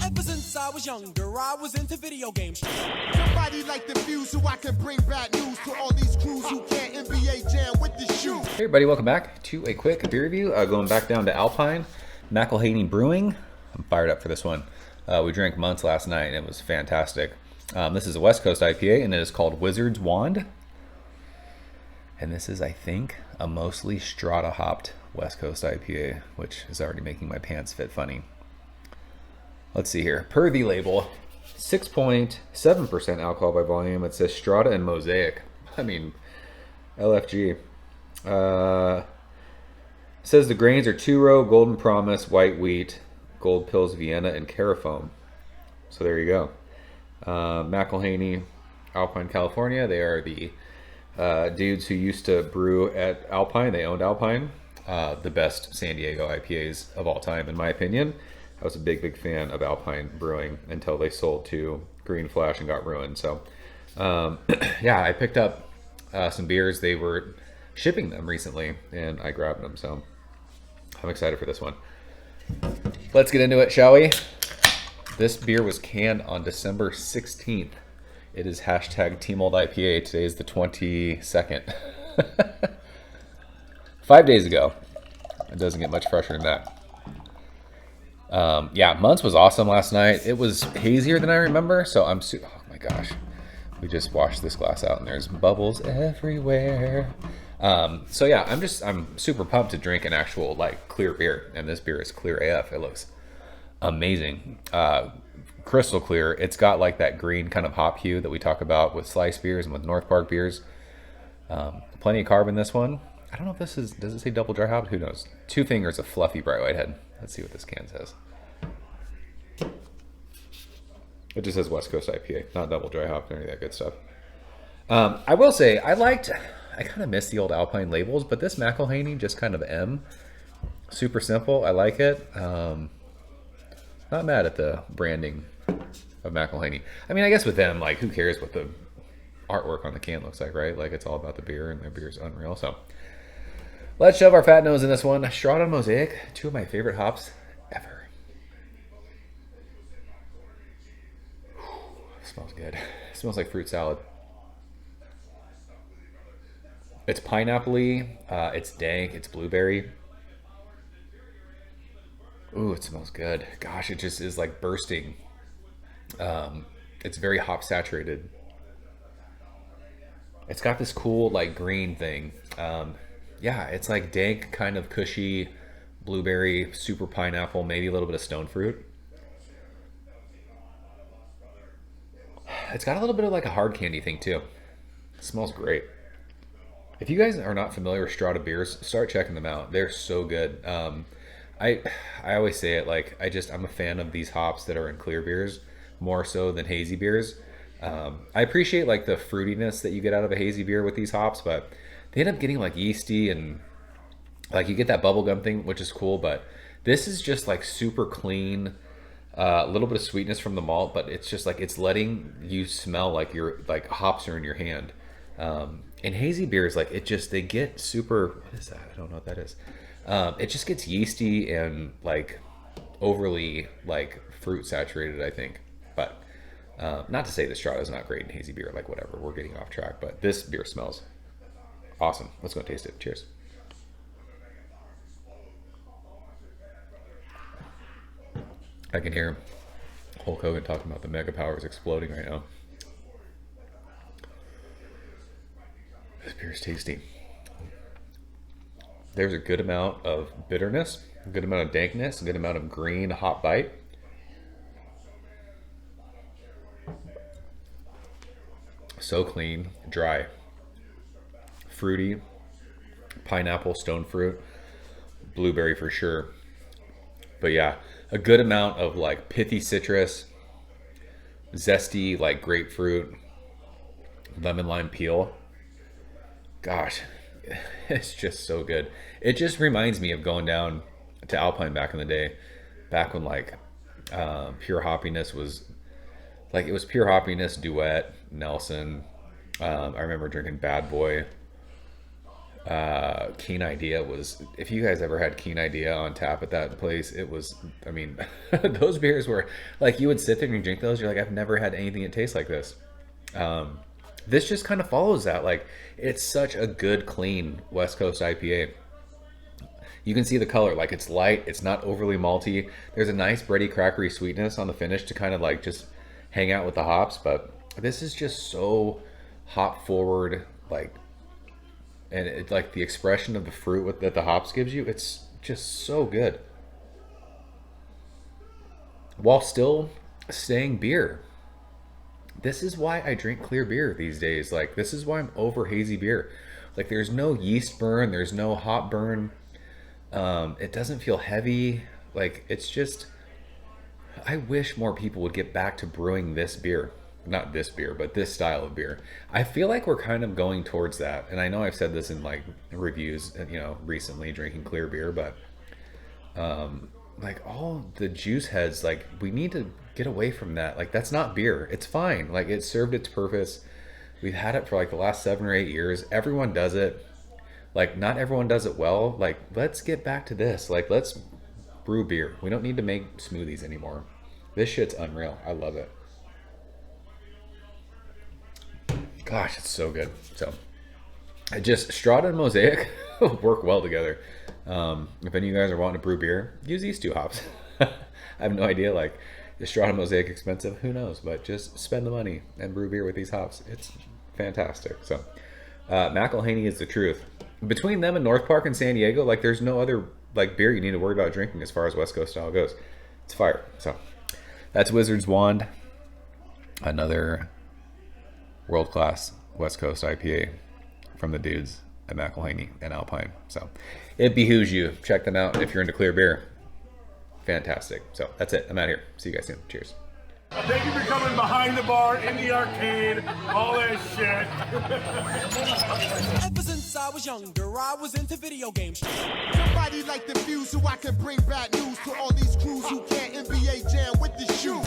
Ever since I was younger, I was into video games. Somebody like the Fuse so I can bring bad news to all these crews who can't NBA jam with the shoe. Hey everybody, welcome back to a quick beer review. Going back down to Alpine, McIlhenney Brewing. I'm fired up for this one. We drank Months last night and it was fantastic. This is a West Coast IPA and it is called Wizard's Wand. And this is, I think, a mostly Strata hopped West Coast IPA, which is already making my pants fit funny. Let's see here. Per the label, 6.7% alcohol by volume. It says Strata and Mosaic. I mean, LFG. Says the grains are two-row, Golden Promise, white wheat, Gold Pills Vienna, and Carafoam. So there you go. McIlhenney, Alpine, California. They are the dudes who used to brew at Alpine. They owned Alpine. The best San Diego IPAs of all time, in my opinion. I was a big fan of Alpine Brewing until they sold to Green Flash and got ruined. So, yeah, I picked up some beers. They were shipping them recently, and I grabbed them. So, I'm excited for this one. Let's get into it, shall we? This beer was canned on December 16th. It is hashtag Team Old IPA. Today is the 22nd. 5 days ago. It doesn't get much fresher than that. Yeah, Months was awesome last night. It was hazier than I remember, so oh my gosh. We just washed this glass out and there's bubbles everywhere. So yeah, I'm super pumped to drink an actual like clear beer, and this beer is clear AF. It looks amazing. Crystal clear. It's got like that green kind of hop hue that we talk about with Slice beers and with North Park beers. Plenty of carb in this one. I don't know if this is, does it say double dry hop? Who knows? 2 fingers of fluffy bright white head. Let's see what this can says. It just says West Coast IPA, not double dry hop or any of that good stuff. I will say, I kind of miss the old Alpine labels, but this McIlhenney just kind of super simple. I like it. Not mad at the branding of McIlhenney. I mean, I guess with them, like, who cares what the artwork on the can looks like, right? Like, it's all about the beer, and their beer is unreal. So let's shove our fat nose in this one. Strata and Mosaic, 2 of my favorite hops ever. It smells good. It smells like fruit salad. It's pineapple-y, it's dank, it's blueberry. Ooh, it smells good. Gosh, it just is like bursting. It's very hop saturated. It's got this cool like green thing. Yeah, it's like dank, kind of cushy, blueberry, super pineapple, maybe a little bit of stone fruit. It's got a little bit of like a hard candy thing too. It smells great. If you guys are not familiar with Strata beers, start checking them out. They're so good. I always say it, like, I'm a fan of these hops that are in clear beers more so than hazy beers. I appreciate like the fruitiness that you get out of a hazy beer with these hops, but they end up getting like yeasty and like you get that bubblegum thing, which is cool, but this is just like super clean, a little bit of sweetness from the malt, but it's just like, it's letting you smell like your like hops are in your hand. And hazy beers, like they get super, what is that? I don't know what that is. It just gets yeasty and like overly like fruit saturated, I think. But not to say the Strata is not great in hazy beer, like whatever, we're getting off track, but this beer smells awesome. Let's go taste it. Cheers. I can hear Hulk Hogan talking about the mega powers exploding right now. This beer is tasty. There's a good amount of bitterness, a good amount of dankness, a good amount of green hop bite. So clean, dry, fruity, pineapple, stone fruit, blueberry for sure. But yeah, a good amount of like pithy citrus, zesty like grapefruit, lemon lime peel. Gosh, it's just so good. It just reminds me of going down to Alpine back in the day, back when like pure hoppiness was like, it was pure hoppiness, Duet, Nelson. I remember drinking Bad Boy. Keen Idea was, if you guys ever had Keen Idea on tap at that place, it was, I mean, those beers were like, you would sit there and you drink those, you're like, I've never had anything that tastes like this. This just kind of follows that. Like, it's such a good, clean West Coast IPA. You can see the color, like it's light, it's not overly malty. There's a nice bready, crackery sweetness on the finish to kind of like just hang out with the hops, but this is just so hop forward, like, and it's like the expression of the fruit that the hops gives you, it's just so good. While still staying beer. This is why I drink clear beer these days. Like, this is why I'm over hazy beer. Like, there's no yeast burn, there's no hop burn. It doesn't feel heavy. Like, it's just, I wish more people would get back to brewing this beer. Not this beer, but this style of beer. I feel like we're kind of going towards that. And I know I've said this in like reviews, you know, recently, drinking clear beer, but like all the juice heads, like we need to get away from that. Like, that's not beer. It's fine. Like, it served its purpose. We've had it for like the last 7 or 8 years. Everyone does it. Like, not everyone does it well. Like, let's get back to this. Like, let's brew beer. We don't need to make smoothies anymore. This shit's unreal. I love it. Gosh, it's so good. So, I just, Strata and Mosaic work well together. If any of you guys are wanting to brew beer, use these 2 hops. I have no idea, like, is Strata Mosaic expensive? Who knows? But just spend the money and brew beer with these hops. It's fantastic. So, McIlhenney is the truth. Between them and North Park and San Diego, like, there's no other like beer you need to worry about drinking as far as West Coast style goes. It's fire. So, that's Wizard's Wand. Another world-class West Coast IPA from the dudes at McIlhenney and Alpine. So it behooves you. Check them out if you're into clear beer. Fantastic. So that's it. I'm out of here. See you guys soon. Cheers. Thank you for coming behind the bar, in the arcade, all that shit. Ever since I was younger, I was into video games. Somebody like the fuse so I can bring bad news to all these crews who can't NBA jam with the shoe.